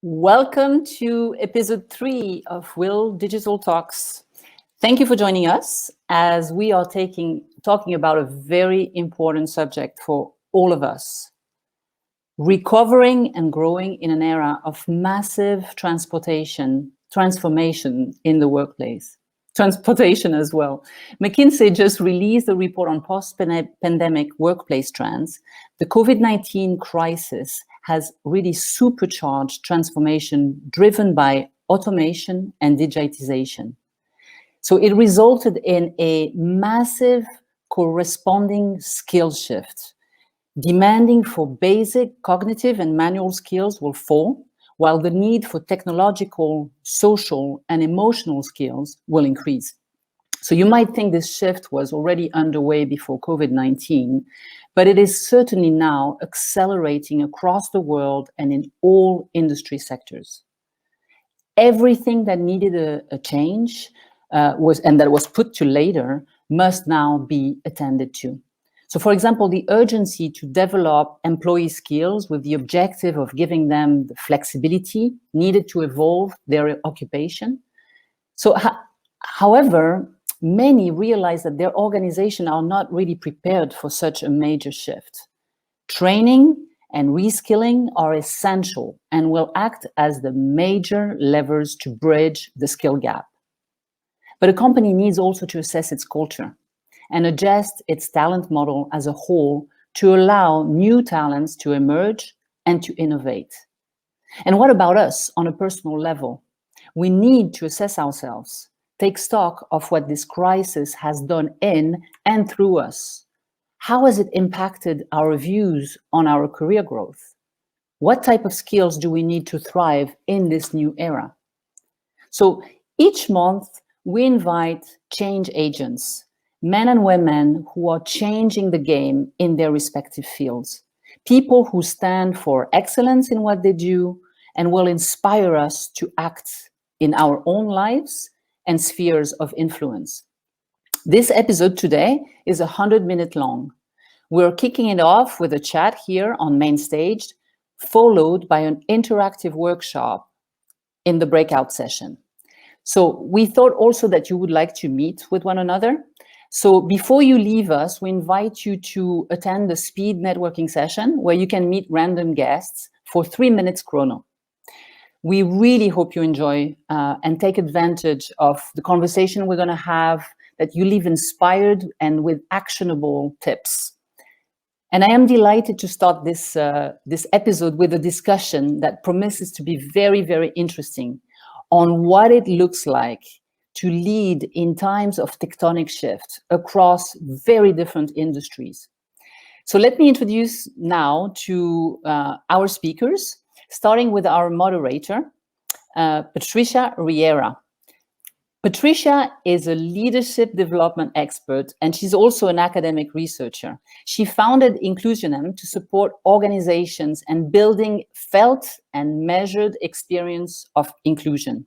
Welcome to Ep.3 of WIL Digital Talks. Thank you for joining us as we are talking about a very important subject for all of us. Recovering and growing in an era of massive transformation in the workplace. Transportation as well. McKinsey just released a report on post-pandemic workplace trends. The COVID-19 crisis has really supercharged transformation driven by automation and digitization. So it resulted in a massive corresponding skill shift. Demanding for basic cognitive and manual skills will fall, while the need for technological, social, and emotional skills will increase. So you might think this shift was already underway before COVID-19, but it is certainly now accelerating across the world and in all industry sectors. Everything that needed a change that was put to later must now be attended to. So, for example, the urgency to develop employee skills with the objective of giving them the flexibility needed to evolve their occupation. So, however, many realize that their organization are not really prepared for such a major shift. Training and reskilling are essential and will act as the major levers to bridge the skill gap. But a company needs also to assess its culture and adjust its talent model as a whole to allow new talents to emerge and to innovate. And what about us on a personal level? We need to assess ourselves, take stock of what this crisis has done in and through us. How has it impacted our views on our career growth? What type of skills do we need to thrive in this new era? So each month, we invite change agents, men and women who are changing the game in their respective fields, people who stand for excellence in what they do and will inspire us to act in our own lives and spheres of influence. This episode today is 100-minute long. We're kicking it off with a chat here on main stage, followed by an interactive workshop in the breakout session. So we thought also that you would like to meet with one another. So before you leave us, we invite you to attend the speed networking session where you can meet random guests for 3 minutes chrono. We really hope you enjoy and take advantage of the conversation we're going to have, that you leave inspired and with actionable tips. And I am delighted to start this episode with a discussion that promises to be very, very interesting on what it looks like to lead in times of tectonic shift across very different industries. So let me introduce now to our speakers, starting with our moderator, Patrycja Riera. Patrycja is a leadership development expert, and she's also an academic researcher. She founded Inclusionem to support organizations and building felt and measured experience of inclusion.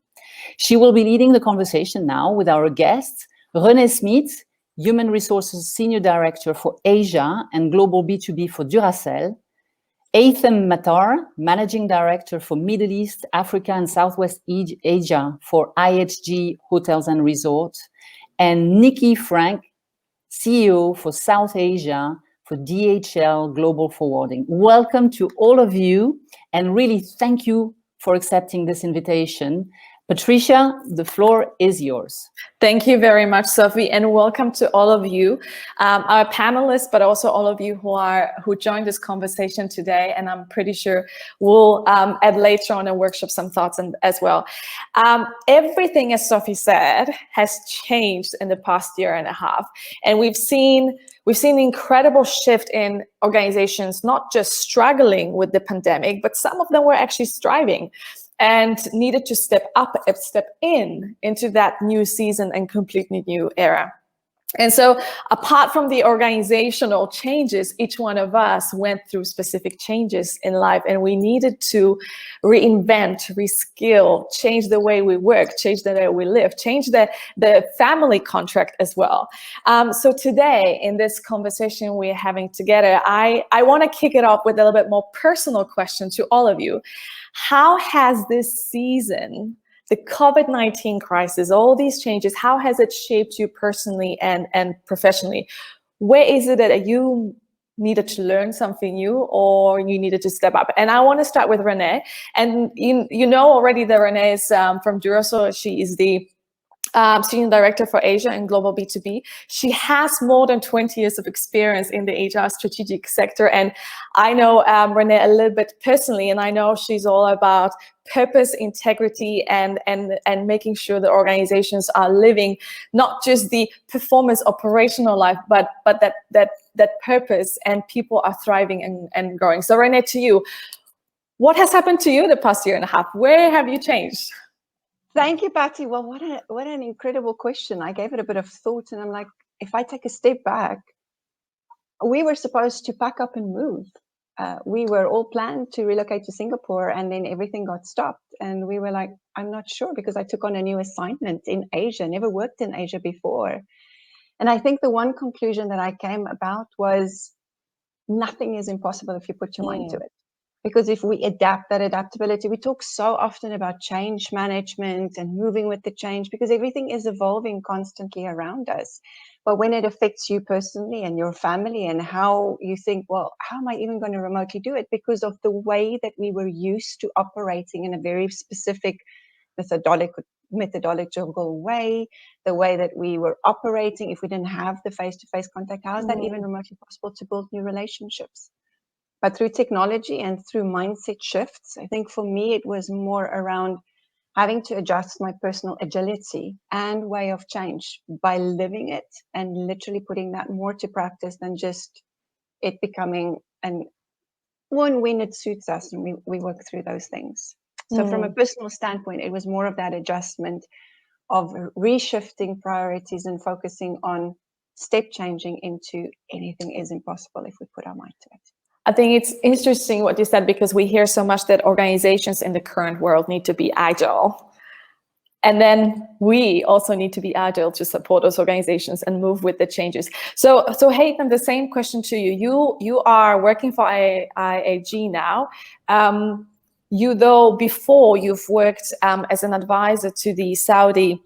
She will be leading the conversation now with our guest, Rene Smit, Human Resources Senior Director for Asia and Global B2B for DURACELL, Haitham Mattar, Managing Director for Middle East, Africa and Southwest Asia for IHG Hotels and Resorts, and Niki Frank, CEO for South Asia for DHL Global Forwarding. Welcome to all of you, and really thank you for accepting this invitation. Patrycja, the floor is yours. Thank you very much, Sophie, and welcome to all of you, our panelists, but also all of you who joined this conversation today. And I'm pretty sure we'll add later on in workshop some thoughts as well. Everything, as Sophie said, has changed in the past year and a half, and we've seen an incredible shift in organizations, not just struggling with the pandemic, but some of them were actually thriving and needed to step into that new season and completely new era. And so apart from the organizational changes, each one of us went through specific changes in life, and we needed to reinvent, reskill, change the way we work, change the way we live, change the family contract as well. So today in this conversation we're having together, I want to kick it off with a little bit more personal question to all of you. How has this season, the COVID-19 crisis, all these changes, how has it shaped you personally and professionally? Where is it that you needed to learn something new, or you needed to step up? And I want to start with Rene. And you know already that Rene is from DURACELL. She is the Senior Director for Asia and Global B2B. She has more than 20 years of experience in the HR strategic sector. And I know Rene a little bit personally, and I know she's all about purpose, integrity, and making sure that organizations are living not just the performance operational life, but that purpose, and people are thriving and growing. So Rene, to you, what has happened to you the past year and a half? Where have you changed? Thank you, Patty. Well, what an incredible question. I gave it a bit of thought, and I'm like, if I take a step back, we were supposed to pack up and move. We were all planned to relocate to Singapore, and then everything got stopped. And we were like, I'm not sure, because I took on a new assignment in Asia, never worked in Asia before. And I think the one conclusion that I came about was nothing is impossible if you put your mind to it. Because if we adapt, that adaptability, we talk so often about change management and moving with the change, because everything is evolving constantly around us. But when it affects you personally and your family, and how you think, well, how am I even going to remotely do it? Because of the way that we were used to operating in a very specific methodological way, the way that we were operating, if we didn't have the face-to-face contact, how is that even remotely possible to build new relationships? But through technology and through mindset shifts, I think for me, it was more around having to adjust my personal agility and way of change by living it and literally putting that more to practice than just it becoming one when it suits us and we work through those things. So from a personal standpoint, it was more of that adjustment of reshifting priorities and focusing on step changing into anything is impossible if we put our mind to it. I think it's interesting what you said, because we hear so much that organizations in the current world need to be agile. And then we also need to be agile to support those organizations and move with the changes. So Haitham, the same question to you. You are working for IAG now. Though before you've worked as an advisor to the Saudi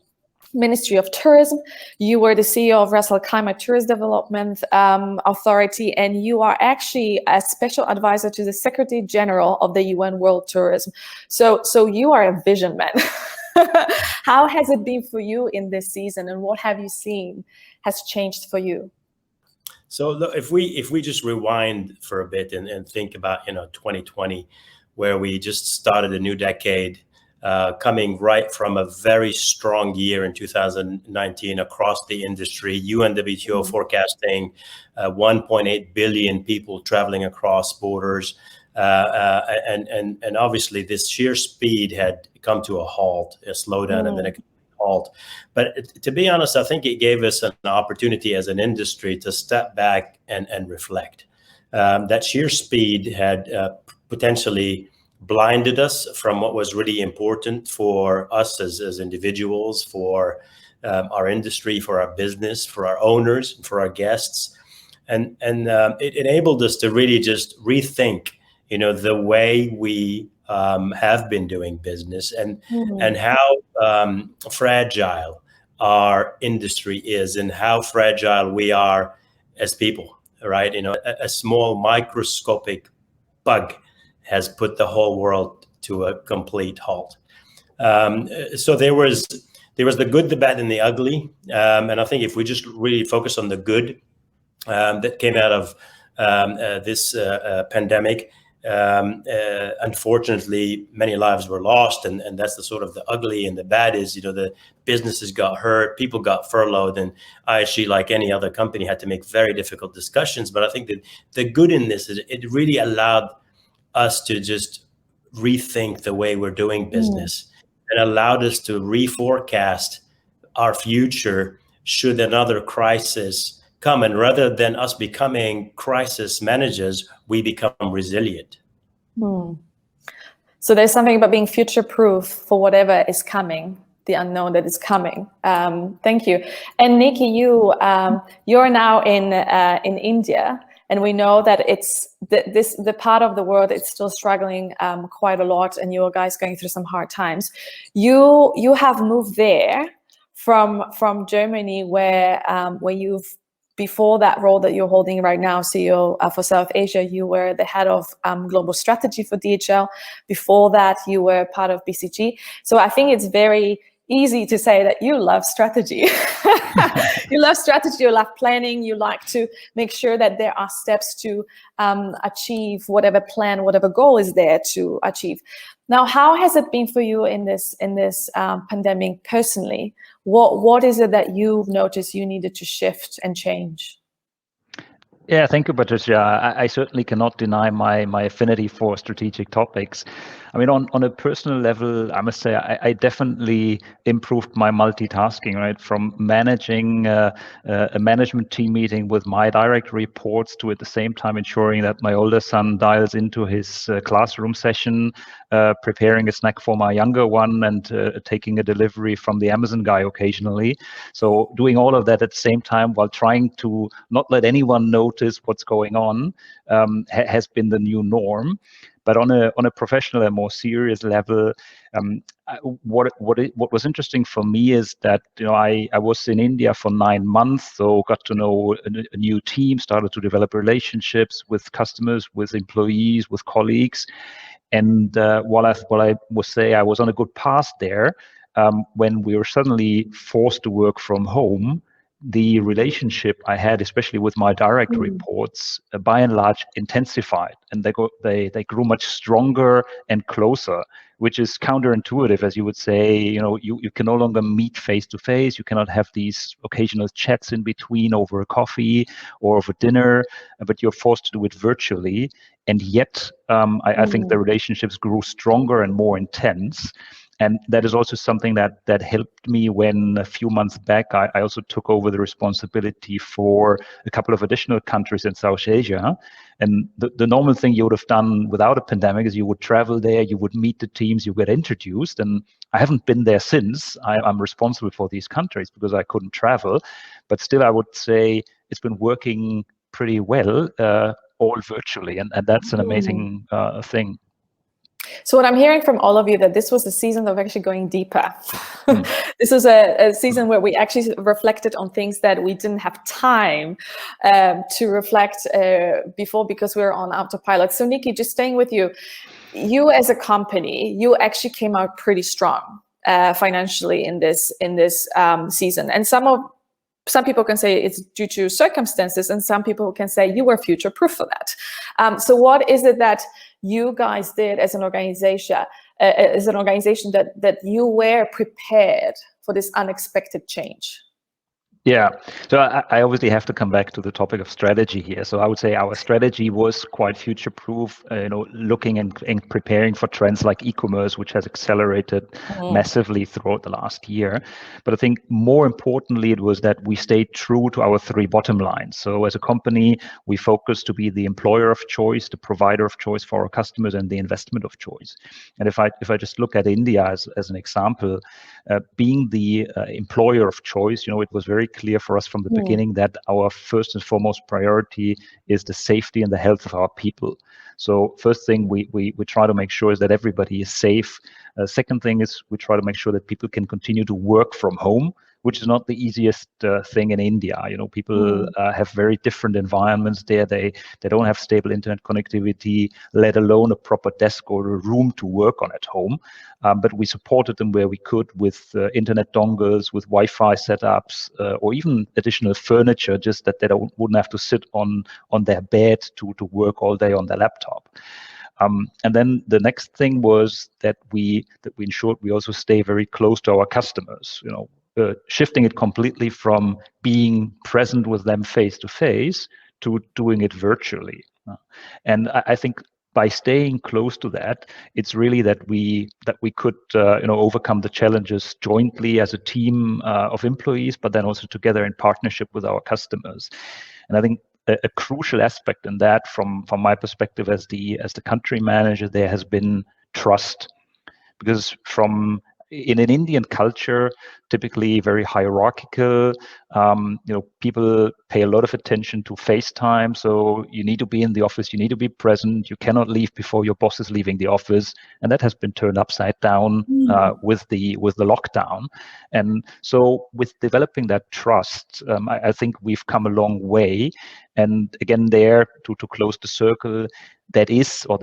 Ministry of Tourism, you were the CEO of Ras Al Khaimah Tourist Development Authority, and you are actually a special advisor to the Secretary General of the UN World Tourism. So you are a vision man. How has it been for you in this season, and what have you seen has changed for you? So look, if we just rewind for a bit and think about 2020, where we just started a new decade. Coming right from a very strong year in 2019 across the industry, UNWTO forecasting 1.8 billion people traveling across borders. And obviously this sheer speed had come to a halt, a slowdown, and then a halt. But to be honest, I think it gave us an opportunity as an industry to step back and reflect. That sheer speed had potentially blinded us from what was really important for us as individuals, for our industry, for our business, for our owners, for our guests. And it enabled us to really just rethink, the way we have been doing business and how fragile our industry is and how fragile we are as people, right? A small microscopic bug has put the whole world to a complete halt. So there was the good, the bad, and the ugly. And I think if we just really focus on the good that came out of this pandemic, unfortunately, many lives were lost, and that's the sort of the ugly. And the bad is, the businesses got hurt, people got furloughed, and IAG, like any other company, had to make very difficult discussions. But I think that the good in this is it really allowed us to just rethink the way we're doing business and allowed us to reforecast our future should another crisis come. And rather than us becoming crisis managers, we become resilient. So there's something about being future-proof for whatever is coming, the unknown that is coming. Thank you. And Niki, you're now in India, and we know that it's the part of the world it's still struggling quite a lot, and you guys going through some hard times. You have moved there from Germany, where you've, before that role that you're holding right now, CEO for South Asia, you were the head of global strategy for DHL. Before that, you were part of BCG. So I think it's very easy to say that you love strategy. You love strategy, you love planning, you like to make sure that there are steps to achieve whatever plan, whatever goal is there to achieve. Now, how has it been for you in this pandemic personally? What is it that you've noticed you needed to shift and change? Yeah, thank you, Patrycja. I certainly cannot deny my affinity for strategic topics. I mean, on a personal level, I must say I definitely improved my multitasking, right? From managing a management team meeting with my direct reports to at the same time ensuring that my older son dials into his classroom session, preparing a snack for my younger one, and taking a delivery from the Amazon guy occasionally. So doing all of that at the same time while trying to not let anyone notice what's going on has been the new norm. But on a professional and more serious level, what was interesting for me is that I was in India for 9 months, so got to know a new team, started to develop relationships with customers, with employees, with colleagues, and while I would say I was on a good path there, when we were suddenly forced to work from home, the relationship I had, especially with my direct reports, by and large intensified, and they grew much stronger and closer, which is counterintuitive, as you would say. You can no longer meet face to face. You cannot have these occasional chats in between over a coffee or over dinner, but you're forced to do it virtually. And yet, I think the relationships grew stronger and more intense. And that is also something that helped me when a few months back, I also took over the responsibility for a couple of additional countries in South Asia. And the normal thing you would have done without a pandemic is you would travel there, you would meet the teams, you get introduced. And I haven't been there since. I'm responsible for these countries because I couldn't travel. But still, I would say it's been working pretty well, all virtually. And that's an amazing thing. So what I'm hearing from all of you, that this was a season of actually going deeper. This was a season where we actually reflected on things that we didn't have time to reflect before, because we were on autopilot. So Niki, just staying with you, you as a company, you actually came out pretty strong financially in this season. And some people can say it's due to circumstances, and some people can say you were future-proof for that. So what is it that you guys did as an organization that you were prepared for this unexpected change? Yeah, so I obviously have to come back to the topic of strategy here. So I would say our strategy was quite future-proof, looking and preparing for trends like e-commerce, which has accelerated massively throughout the last year. But I think more importantly, it was that we stayed true to our 3 bottom lines. So as a company, we focused to be the employer of choice, the provider of choice for our customers, and the investment of choice. And if I just look at India as an example, being the employer of choice, it was very clear for us from the beginning that our first and foremost priority is the safety and the health of our people. So first thing we try to make sure is that everybody is safe. Second thing is we try to make sure that people can continue to work from home, which is not the easiest thing in India. People have very different environments there. They don't have stable internet connectivity, let alone a proper desk or a room to work on at home. But we supported them where we could with internet dongles, with Wi-Fi setups, or even additional furniture, just that they wouldn't have to sit on their bed to work all day on their laptop. And then the next thing was that we ensured we also stay very close to our customers. Shifting it completely from being present with them face to face to doing it virtually. And I think by staying close to that, it's really that we could overcome the challenges jointly as a team of employees, but then also together in partnership with our customers. And I think a crucial aspect in that, from my perspective as the country manager, there has been trust, because in an Indian culture, typically very hierarchical, people pay a lot of attention to FaceTime. So you need to be in the office, you need to be present, you cannot leave before your boss is leaving the office. And that has been turned upside down with the lockdown. And so with developing that trust, I think we've come a long way. And again, there to close the circle, that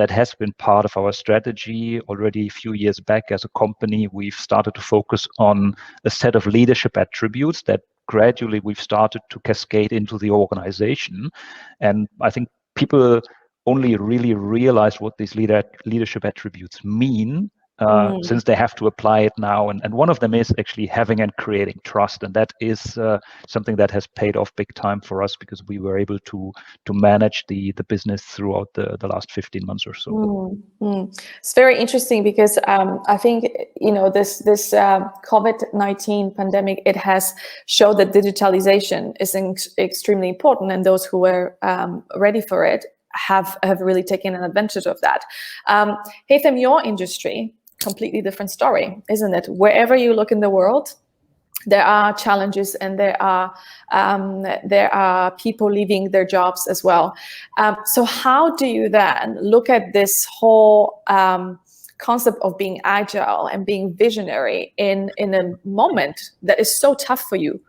has been part of our strategy already a few years back. As a company, we've started to focus on a set of leadership attributes that gradually we've started to cascade into the organization. And I think people only really realize what these leadership attributes mean since they have to apply it now. And one of them is actually having and creating trust. And that is something that has paid off big time for us, because we were able to manage the business throughout the last 15 months or so. It's very interesting, because I think, this COVID-19 pandemic, it has showed that digitalization is extremely important, and those who were ready for it have really taken an advantage of that. Haitham, your industry, completely different story, isn't it? Wherever you look in the world, there are challenges, and there are people leaving their jobs as well. So how do you then look at this whole concept of being agile and being visionary in a moment that is so tough for you?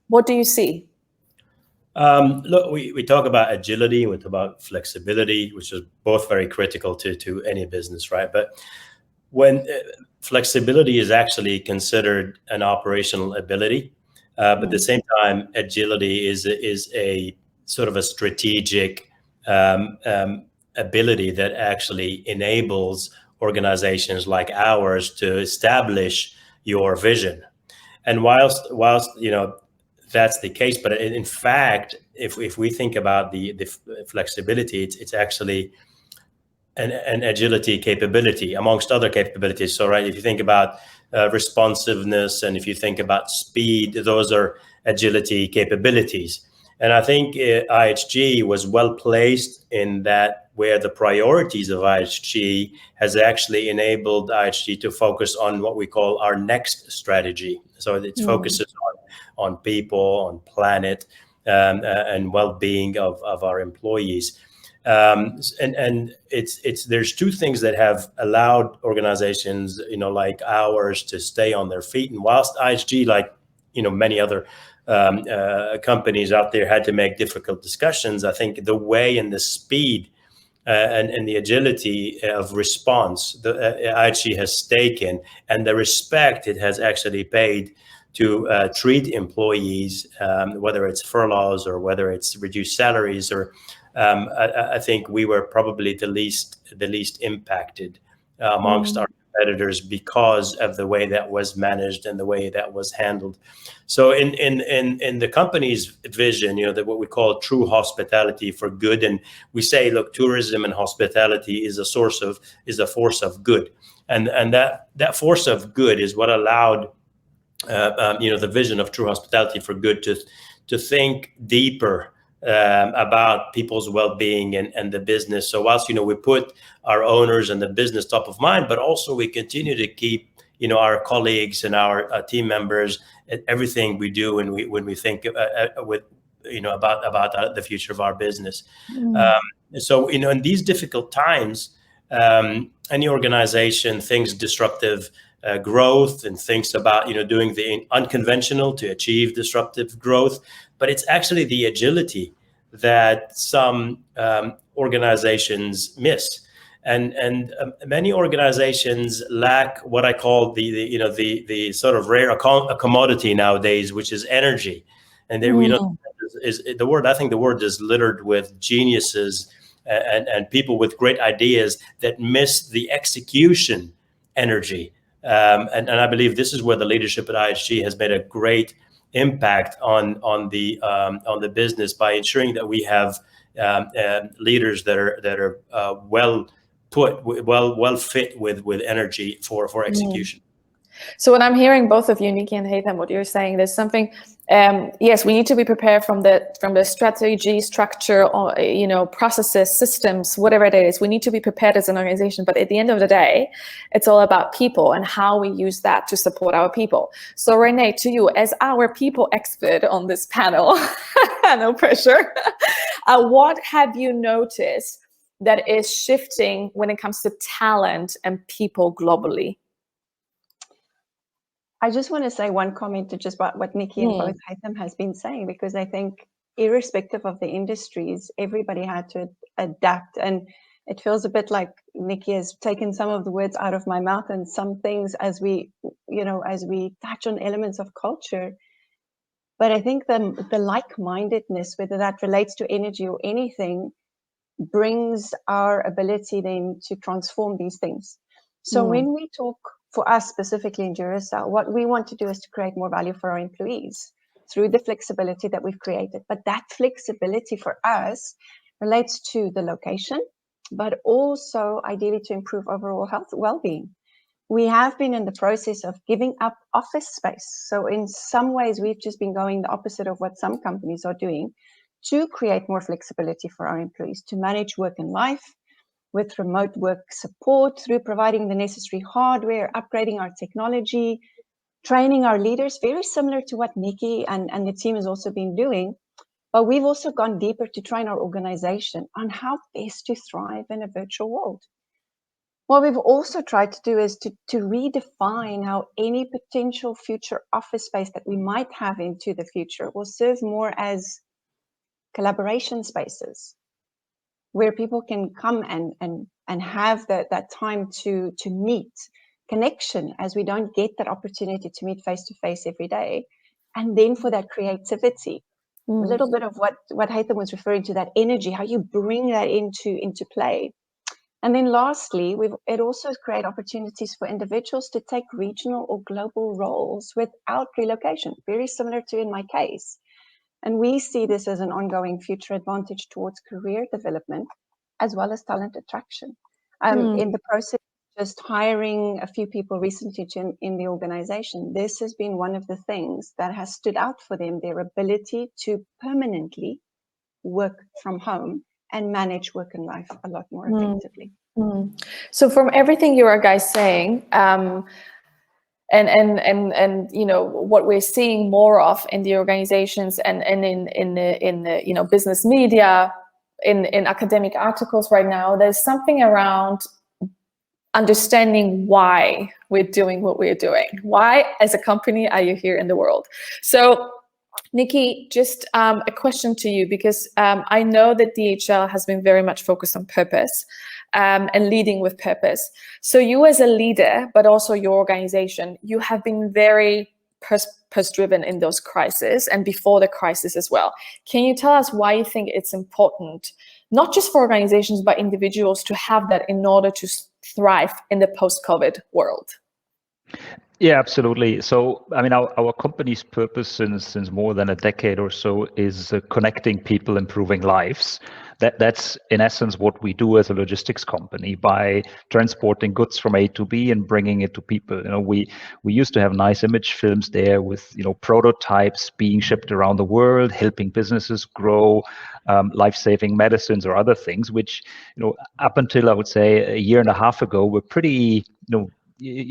What do you see? Look, we talk about agility, we talk about flexibility, which is both very critical to any business, right? But when flexibility is actually considered an operational ability, but at the same time, agility is a sort of a strategic ability that actually enables organizations like ours to establish your vision. And whilst that's the case, but in fact, if we think about the flexibility, it's actually an agility capability amongst other capabilities. So, right, if you think about responsiveness, and if you think about speed, those are agility capabilities. And I think IHG was well placed in that, where the priorities of IHG has actually enabled IHG to focus on what we call our next strategy. So it focuses on people, on planet, and well-being of our employees. And there's two things that have allowed organizations, like ours, to stay on their feet. And whilst IHG, like many other companies out there, had to make difficult discussions, I think the way and the speed and the agility of response IHG has taken, and the respect it has actually paid to treat employees, whether it's furloughs or whether it's reduced salaries, or I think we were probably the least impacted amongst our competitors, because of the way that was managed and the way that was handled. So in the company's vision, that what we call true hospitality for good, and we say, look, tourism and hospitality is a force of good, and that force of good is what allowed the vision of true hospitality for good to think deeper about people's well-being and the business. So whilst we put our owners and the business top of mind, but also we continue to keep our colleagues and our team members at everything we do, and when we think about the future of our business. So in these difficult times, any organization thinks disruptive growth and thinks about doing the unconventional to achieve disruptive growth, but it's actually the agility that some organizations miss, and many organizations lack what I call the sort of rare commodity nowadays, which is energy. And then I think the word is littered with geniuses and people with great ideas that miss the execution energy. And I believe this is where the leadership at IHG has made a great impact on the business, by ensuring that we have leaders that are well fit with energy for execution. So when I'm hearing both of you, Niki and Haitham, what you're saying, there's something. Yes, we need to be prepared from the strategy, structure, or processes, systems, whatever it is. We need to be prepared as an organization. But at the end of the day, it's all about people and how we use that to support our people. So Rene, to you, as our people expert on this panel, no pressure. What have you noticed that is shifting when it comes to talent and people globally? I just want to say one comment to just about what Niki and both Haitham has been saying, because I think irrespective of the industries, everybody had to adapt. And it feels a bit like Niki has taken some of the words out of my mouth, and some things as we touch on elements of culture. But I think the like-mindedness, whether that relates to energy or anything, brings our ability then to transform these things. So when we talk, for us specifically in DURACELL, what we want to do is to create more value for our employees through the flexibility that we've created. But that flexibility for us relates to the location, but also ideally to improve overall health, well-being. We have been in the process of giving up office space. So in some ways, we've just been going the opposite of what some companies are doing to create more flexibility for our employees, to manage work and life with remote work support through providing the necessary hardware, upgrading our technology, training our leaders, very similar to what Niki and the team has also been doing. But we've also gone deeper to train our organization on how best to thrive in a virtual world. What we've also tried to do is to redefine how any potential future office space that we might have into the future will serve more as collaboration spaces, where people can come and have that time to meet, connection, as we don't get that opportunity to meet face to face every day. And then for that creativity, a little bit of what Haitham was referring to, that energy, how you bring that into play. And then lastly, it also creates opportunities for individuals to take regional or global roles without relocation, very similar to in my case. And we see this as an ongoing future advantage towards career development, as well as talent attraction. In the process of just hiring a few people recently in the organization, this has been one of the things that has stood out for them, their ability to permanently work from home and manage work and life a lot more effectively. So from everything you are guys saying, and what we're seeing more of in the organizations and in the business media, in academic articles right now, there's something around understanding why we're doing what we're doing. Why, as a company, are you here in the world? So, Niki, just a question to you, because I know that DHL has been very much focused on purpose and leading with purpose. So you as a leader, but also your organization, you have been very purpose-driven in those crises and before the crisis as well. Can you tell us why you think it's important, not just for organizations, but individuals to have that in order to thrive in the post-COVID world? Yeah, absolutely. So, I mean, our company's purpose since more than a decade or so is connecting people, improving lives. That's in essence what we do as a logistics company by transporting goods from A to B and bringing it to people. We used to have nice image films there with prototypes being shipped around the world, helping businesses grow, life-saving medicines or other things, which up until I would say a year and a half ago were pretty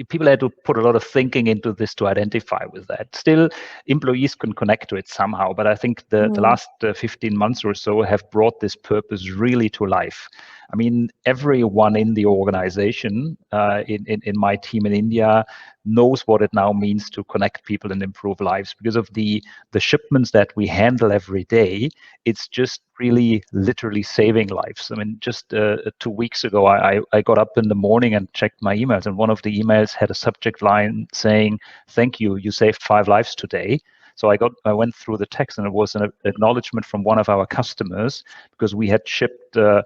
people had to put a lot of thinking into this to identify with that. Still, employees can connect to it somehow, but I think the last 15 months or so have brought this purpose really to life. I mean, everyone in the organization, in my team in India, knows what it now means to connect people and improve lives. Because of the shipments that we handle every day, it's just really literally saving lives. I mean, just 2 weeks ago, I got up in the morning and checked my emails, and one of the emails had a subject line saying, "Thank you, you saved 5 lives today." So I went through the text, and it was an acknowledgement from one of our customers, because we had shipped a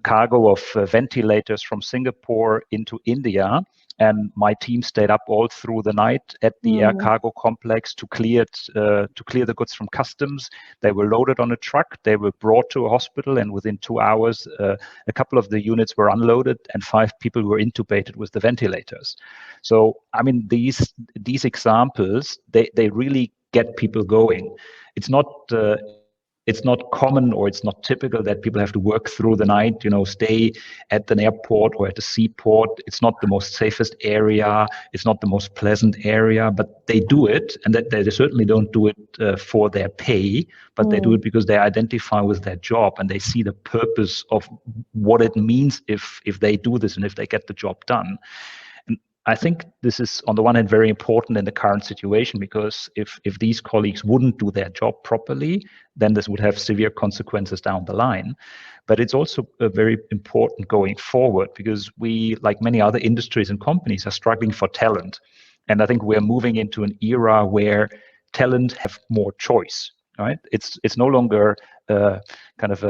cargo of ventilators from Singapore into India, And my team stayed up all through the night at the air cargo complex to clear the goods from customs. They were loaded on a truck. They were brought to a hospital, and within 2 hours, a couple of the units were unloaded, and 5 people were intubated with the ventilators. So, I mean, these examples, they really get people going. It's not common, or it's not typical that people have to work through the night, stay at an airport or at a seaport. It's not the most safest area. It's not the most pleasant area, but they do it. And that they certainly don't do it for their pay, but they do it because they identify with their job and they see the purpose of what it means if they do this and if they get the job done. I think this is, on the one hand, very important in the current situation, because if these colleagues wouldn't do their job properly, then this would have severe consequences down the line. But it's also very important going forward, because we, like many other industries and companies, are struggling for talent. And I think we're moving into an era where talent have more choice, right? It's no longer kind of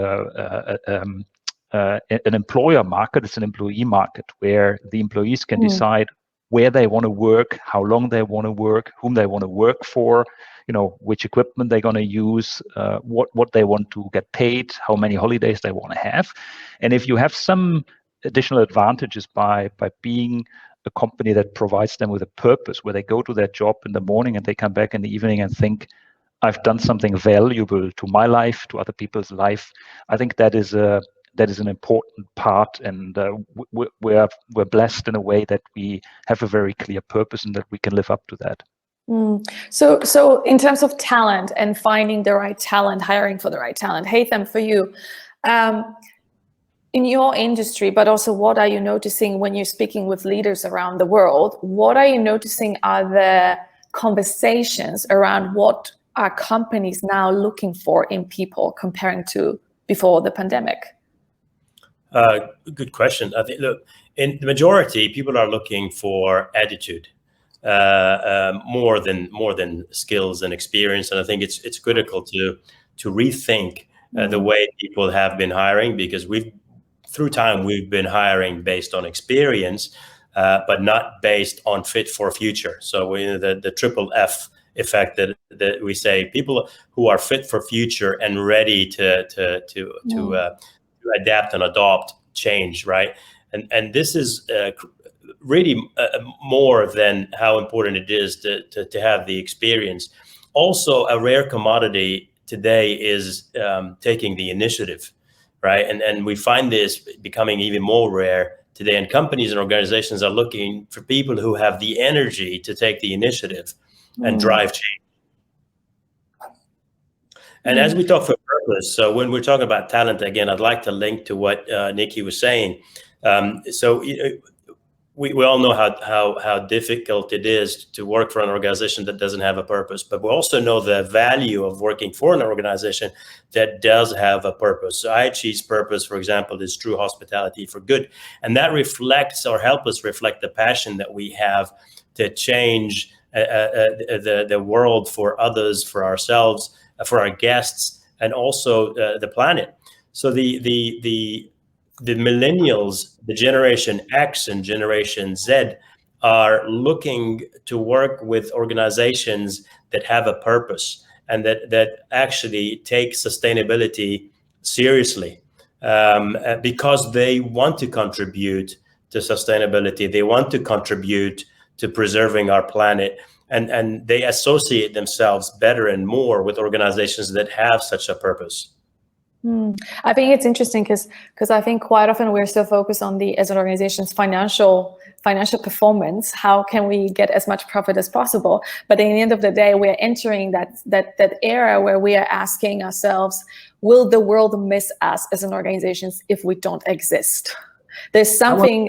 an employer market, it's an employee market where the employees can decide where they want to work, how long they want to work, whom they want to work for, which equipment they're going to use, what they want to get paid, how many holidays they want to have. And if you have some additional advantages by being a company that provides them with a purpose, where they go to their job in the morning and they come back in the evening and think, I've done something valuable to my life, to other people's life, I think that is an important part, and we're blessed in a way that we have a very clear purpose and that we can live up to that. So in terms of talent and finding the right talent, hiring for the right talent, Haitham, for you, in your industry, but also what are you noticing when you're speaking with leaders around the world? What are you noticing are the conversations around what are companies now looking for in people comparing to before the pandemic? Good question. I think, look, in the majority, people are looking for attitude more than skills and experience, and I think it's critical to rethink the way people have been hiring, because through time we've been hiring based on experience, but not based on fit for future. So the triple F effect that we say, people who are fit for future and ready to adapt and adopt change, right? And this is really more than how important it is to have the experience. Also, a rare commodity today is taking the initiative, right? And we find this becoming even more rare today. And companies and organizations are looking for people who have the energy to take the initiative and drive change. And as we talk for purpose, so when we're talking about talent, again, I'd like to link to what Niki was saying. So we all know how difficult it is to work for an organization that doesn't have a purpose, but we also know the value of working for an organization that does have a purpose. So IHG's purpose, for example, is true hospitality for good. And that reflects, or help us reflect, the passion that we have to change the world for others, for ourselves, for our guests, and also the planet. So the millennials, the Generation X and Generation Z, are looking to work with organizations that have a purpose and that actually take sustainability seriously, because they want to contribute to sustainability. They want to contribute to preserving our planet. And they associate themselves better and more with organizations that have such a purpose. I think it's interesting because I think quite often we're so focused on as an organization's financial performance. How can we get as much profit as possible? But at the end of the day, we're entering that era where we are asking ourselves, will the world miss us as an organization if we don't exist? There's something.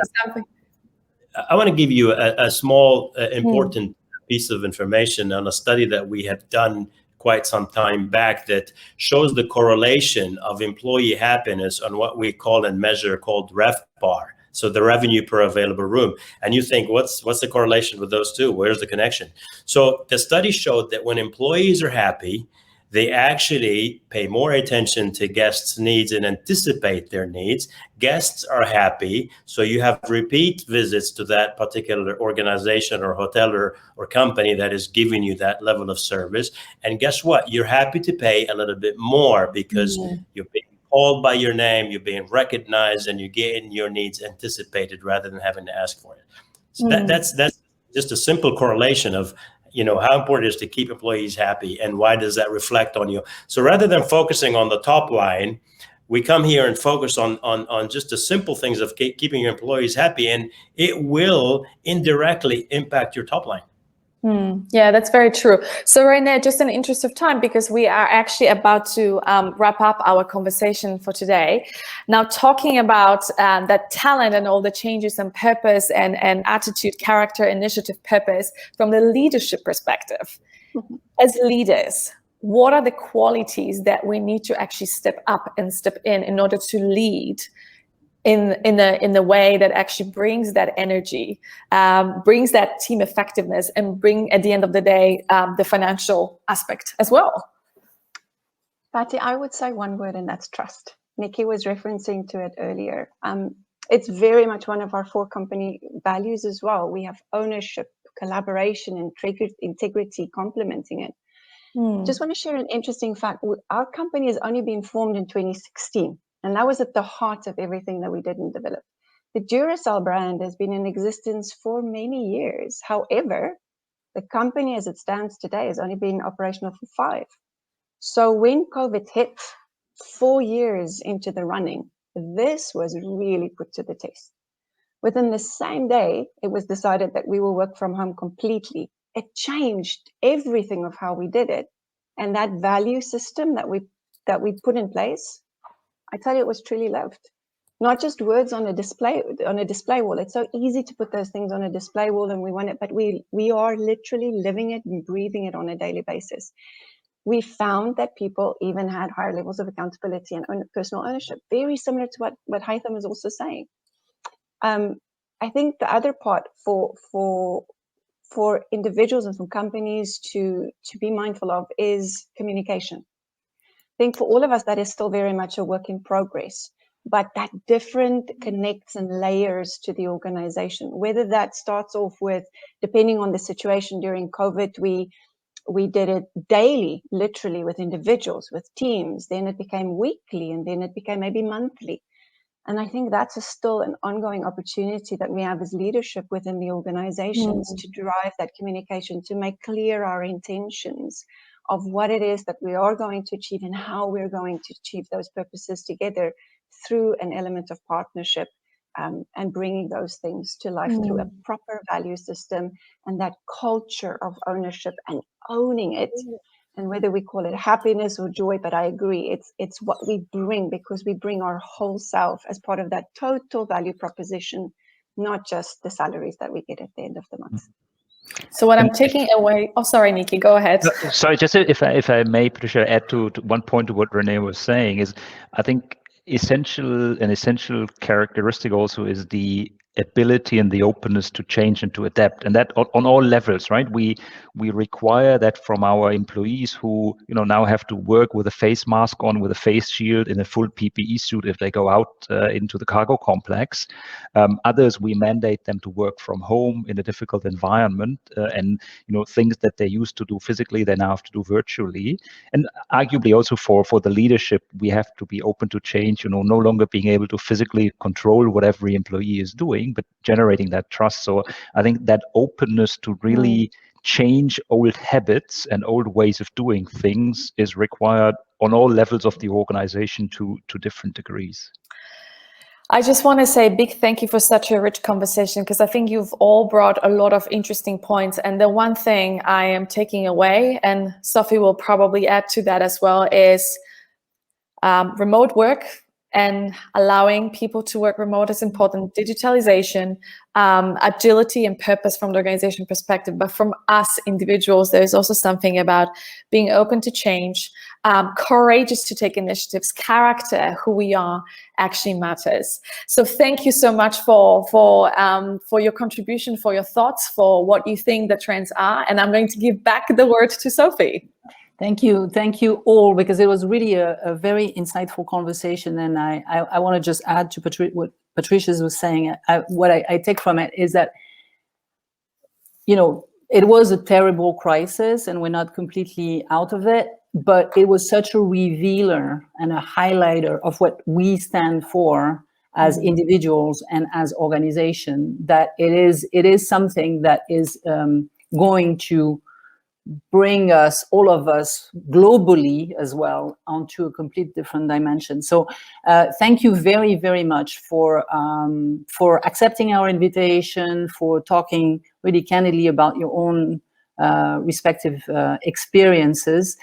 I want to give you a small important piece of information on a study that we have done quite some time back that shows the correlation of employee happiness on what we call and measure called RevPAR, so the revenue per available room. And you think, what's the correlation with those two? Where's the connection? So the study showed that when employees are happy, they actually pay more attention to guests' needs and anticipate their needs. Guests are happy, so you have repeat visits to that particular organization or hotel or company that is giving you that level of service. And guess what? You're happy to pay a little bit more because you're being called by your name, you're being recognized, and you're getting your needs anticipated rather than having to ask for it. So that's just a simple correlation of, how important it is to keep employees happy and why does that reflect on you. So rather than focusing on the top line, we come here and focus on just the simple things of keeping your employees happy, and it will indirectly impact your top line. Yeah, that's very true. So Rene, just in the interest of time, because we are actually about to wrap up our conversation for today. Now, talking about that talent and all the changes and purpose and attitude, character, initiative, purpose from the leadership perspective. As leaders, what are the qualities that we need to actually step up and step in order to lead in the way that actually brings that energy, brings that team effectiveness, and bring, at the end of the day, the financial aspect as well? Patty, I would say one word, and that's trust. Niki was referencing to it earlier. It's very much one of our 4 company values as well. We have ownership, collaboration, and integrity complementing it. Just want to share an interesting fact. Our company has only been formed in 2016. And that was at the heart of everything that we did and developed. The DURACELL brand has been in existence for many years. However, the company as it stands today has only been operational for 5. So when COVID hit, 4 years into the running, this was really put to the test. Within the same day, it was decided that we will work from home completely. It changed everything of how we did it. And that value system that we put in place, I tell you, it was truly loved. Not just words on a display wall. It's so easy to put those things on a display wall, and we want it, but we are literally living it and breathing it on a daily basis. We found that people even had higher levels of accountability and personal ownership, very similar to what Haitham was also saying. I think the other part for individuals and for companies to be mindful of is communication. I think for all of us, that is still very much a work in progress, but that different connects and layers to the organization, whether that starts off with, depending on the situation during COVID, we did it daily, literally with individuals, with teams, then it became weekly, and then it became maybe monthly. And I think that's still an ongoing opportunity that we have as leadership within the organizations to drive that communication, to make clear our intentions of what it is that we are going to achieve and how we're going to achieve those purposes together through an element of partnership, and bringing those things to life through a proper value system and that culture of ownership and owning it. And whether we call it happiness or joy, but I agree, it's what we bring, because we bring our whole self as part of that total value proposition, not just the salaries that we get at the end of the month. So what I'm taking away, oh, sorry, Niki, go ahead. No, sorry, just if I may, Patrycja, add to one point to what Rene was saying is, I think an essential characteristic also is the ability and the openness to change and to adapt, and that on all levels, right? We require that from our employees who now have to work with a face mask on, with a face shield, in a full PPE suit if they go out into the cargo complex. Others, we mandate them to work from home in a difficult environment, and things that they used to do physically, they now have to do virtually. And arguably also for the leadership, we have to be open to change. No longer being able to physically control what every employee is doing, but generating that trust. So I think that openness to really change old habits and old ways of doing things is required on all levels of the organization to different degrees. I just want to say a big thank you for such a rich conversation, because I think you've all brought a lot of interesting points. And the one thing I am taking away, and Sophie will probably add to that as well, is remote work and allowing people to work remote is important. Digitalization, agility and purpose from the organization perspective, but from us individuals, there's also something about being open to change, courageous to take initiatives, character, who we are actually matters. So thank you so much for your contribution, for your thoughts, for what you think the trends are. And I'm going to give back the word to Sophie. Thank you all, because it was really a very insightful conversation, and I want to just add to what Patrycja was saying. What I take from it is that, you know, it was a terrible crisis, and we're not completely out of it, but it was such a revealer and a highlighter of what we stand for as individuals and as organization, that it is something that is going to bring us, all of us, globally as well, onto a complete different dimension. So thank you very, very much for accepting our invitation, for talking really candidly about your own respective experiences.